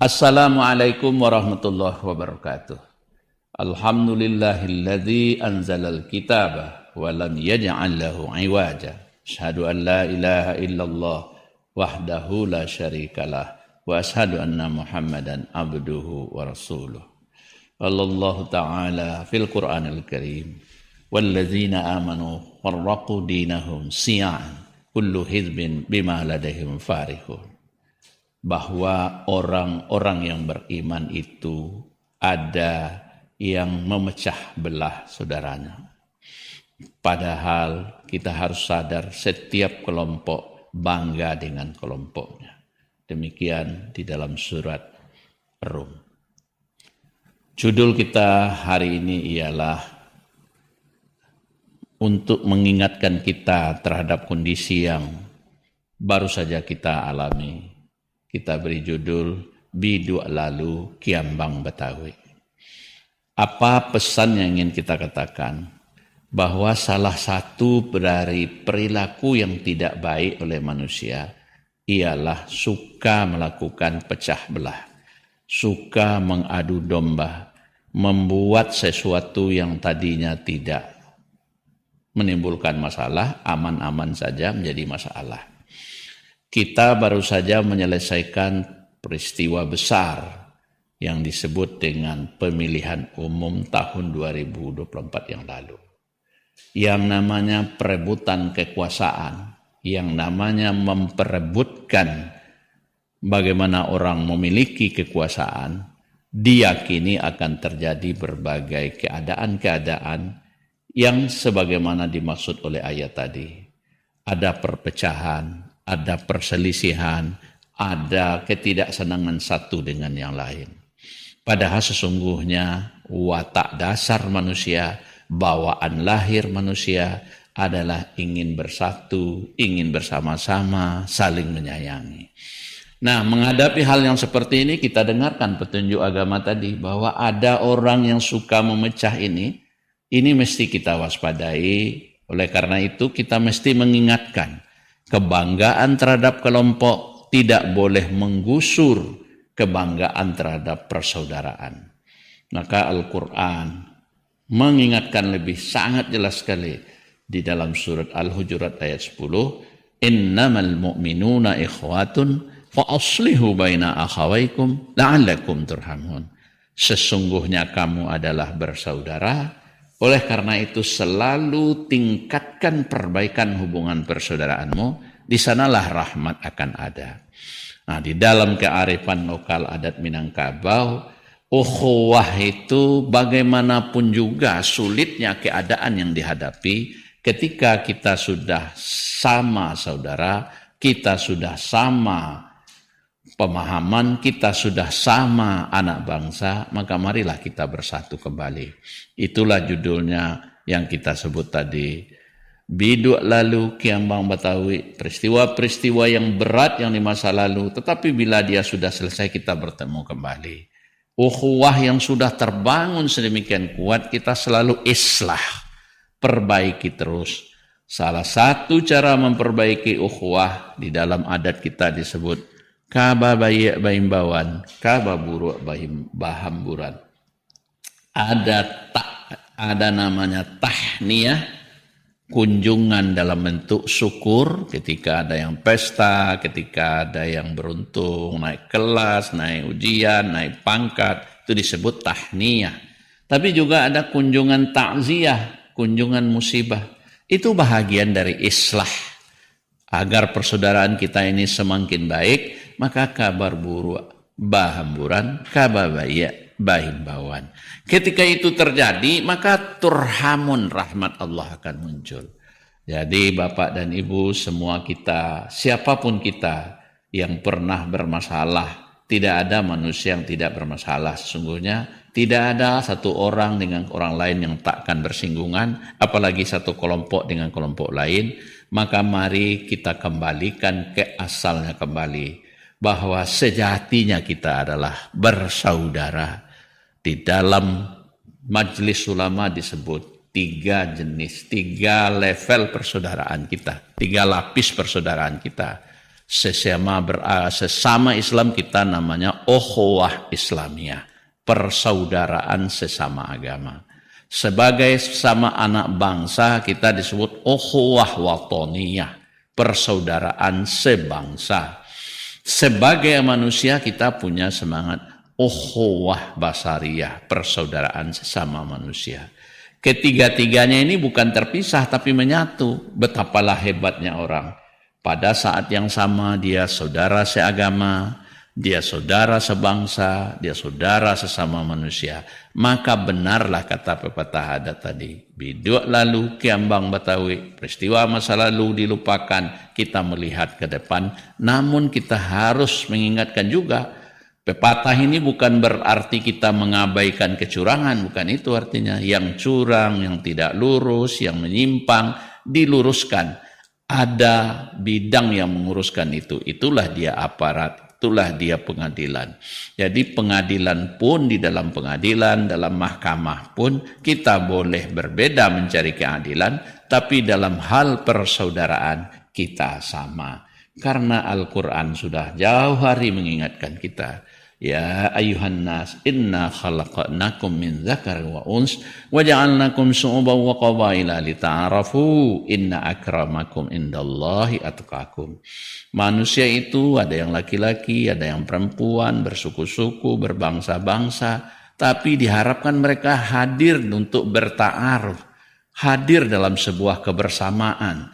Assalamualaikum warahmatullahi wabarakatuh. Alhamdulillahilladzi anzalal kitaba wa lam yaj'al lahu 'iwaja. Asyhadu an la ilaha illallah wahdahu la syarikalah wa asyhadu anna Muhammadan abduhu wa rasuluh. Allahu ta'ala fil Qur'anil Karim walladzina amanu farraqu dinahum syi'an kullu hizbin bima ladaihim farihun. Bahwa orang-orang yang beriman itu ada yang memecah belah saudaranya. Padahal kita harus sadar setiap kelompok bangga dengan kelompoknya. Demikian di dalam surat Rum. Judul kita hari ini ialah untuk mengingatkan kita terhadap kondisi yang baru saja kita alami. Kita beri judul Bidu Lalu Kiambang Betawi. Apa pesan yang ingin kita katakan? Bahwa salah satu dari perilaku yang tidak baik oleh manusia ialah suka melakukan pecah belah, suka mengadu domba, membuat sesuatu yang tadinya tidak menimbulkan masalah, aman-aman saja menjadi masalah. Kita baru saja menyelesaikan peristiwa besar yang disebut dengan pemilihan umum tahun 2024 yang lalu. Yang namanya perebutan kekuasaan, yang namanya memperebutkan bagaimana orang memiliki kekuasaan, diyakini akan terjadi berbagai keadaan-keadaan yang sebagaimana dimaksud oleh ayat tadi. Ada perpecahan, ada perselisihan, ada ketidaksenangan satu dengan yang lain. Padahal sesungguhnya watak dasar manusia, bawaan lahir manusia adalah ingin bersatu, ingin bersama-sama, saling menyayangi. Nah, menghadapi hal yang seperti ini kita dengarkan petunjuk agama tadi bahwa ada orang yang suka memecah ini mesti kita waspadai. Oleh karena itu kita mesti mengingatkan kebanggaan terhadap kelompok tidak boleh menggusur kebanggaan terhadap persaudaraan. Maka Al-Quran mengingatkan lebih sangat jelas sekali di dalam surat Al-Hujurat ayat 10, innamal mu'minuna ikhwatun fa aslihu baina akhawaykum la'allakum turhamun. Sesungguhnya kamu adalah bersaudara. Oleh karena itu selalu tingkatkan perbaikan hubungan persaudaraanmu, di sanalah rahmat akan ada. Nah, di dalam kearifan lokal adat Minangkabau, ukhuwah itu bagaimanapun juga sulitnya keadaan yang dihadapi ketika kita sudah sama saudara, kita sudah sama pemahaman, kita sudah sama anak bangsa, maka marilah kita bersatu kembali. Itulah judulnya yang kita sebut tadi. Bidu lalu kiambang Betawi, peristiwa-peristiwa yang berat yang di masa lalu, tetapi bila dia sudah selesai kita bertemu kembali. Ukhuwah yang sudah terbangun sedemikian kuat, kita selalu islah, perbaiki terus. Salah satu cara memperbaiki ukhuwah di dalam adat kita disebut Kaba bayi baimbawan, kaba buruk bahamburan. Ada namanya tahniyah, kunjungan dalam bentuk syukur ketika ada yang pesta, ketika ada yang beruntung, naik kelas, naik ujian, naik pangkat, itu disebut tahniyah. Tapi juga ada kunjungan takziah, kunjungan musibah. Itu bahagian dari islah. Agar persaudaraan kita ini semakin baik, maka kabar buruk bahamburan, kabar baik bahimbauan. Ketika itu terjadi, maka turhamun, rahmat Allah akan muncul. Jadi Bapak dan Ibu semua kita, siapapun kita yang pernah bermasalah Tidak ada manusia yang tidak bermasalah. Sesungguhnya tidak ada satu orang dengan orang lain yang takkan bersinggungan, apalagi satu kelompok dengan kelompok lain. Maka mari kita kembalikan ke asalnya kembali, bahwa sejatinya kita adalah bersaudara. Di dalam majelis ulama disebut 3 jenis, 3 level persaudaraan kita, 3 lapis persaudaraan kita. Sesama Islam kita namanya ukhuwah Islamiyah, persaudaraan sesama agama. Sebagai sesama anak bangsa kita disebut ukhuwah watoniyah, persaudaraan sebangsa. Sebagai manusia kita punya semangat ukhuwah basariyah, persaudaraan sesama manusia. Ketiga-tiganya ini bukan terpisah tapi menyatu. Betapalah hebatnya orang. Pada saat yang sama dia saudara seagama, dia saudara sebangsa, dia saudara sesama manusia. Maka benarlah kata pepatah adat tadi. Biduk lalu kiambang Betawi, peristiwa masa lalu dilupakan, kita melihat ke depan. Namun kita harus mengingatkan juga, pepatah ini bukan berarti kita mengabaikan kecurangan, bukan itu artinya. Yang curang, yang tidak lurus, yang menyimpang, diluruskan. Ada bidang yang menguruskan itu. Itulah dia aparat, itulah dia pengadilan. Jadi pengadilan pun di dalam pengadilan, dalam mahkamah pun kita boleh berbeda mencari keadilan, tapi dalam hal persaudaraan kita sama. Karena Al-Quran sudah jauh hari mengingatkan kita. Ya ayuhan nas inna khalaqnakum min dzakarin wa uns wa ja'alnakum syu'uban wa qabaila lita'arafu inna akramakum indallahi atqakum. Manusia itu ada yang laki-laki, ada yang perempuan, bersuku-suku, berbangsa-bangsa, tapi diharapkan mereka hadir untuk berta'aruf, hadir dalam sebuah kebersamaan.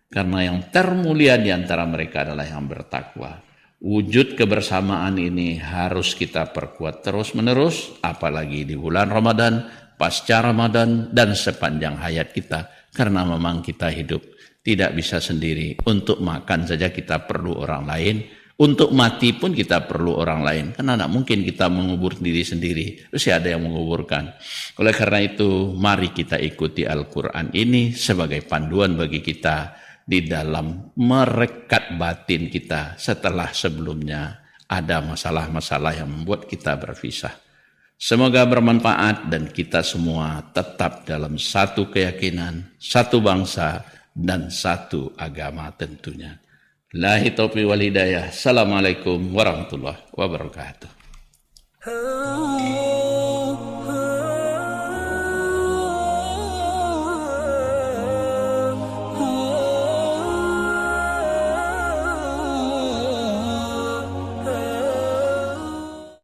Karena yang termulia di antara mereka adalah yang bertakwa. Wujud kebersamaan ini harus kita perkuat terus-menerus, apalagi di bulan Ramadan, pasca Ramadan, dan sepanjang hayat kita. Karena memang kita hidup tidak bisa sendiri. Untuk makan saja kita perlu orang lain. Untuk mati pun kita perlu orang lain. Karena tidak mungkin kita mengubur diri sendiri. Terus ada yang menguburkan. Oleh karena itu, mari kita ikuti Al-Quran ini sebagai panduan bagi kita di dalam merekat batin kita setelah sebelumnya ada masalah-masalah yang membuat kita berpisah. Semoga bermanfaat dan kita semua tetap dalam satu keyakinan, satu bangsa, dan satu agama tentunya. Billahi taufiq wal hidayah. Assalamualaikum warahmatullahi wabarakatuh.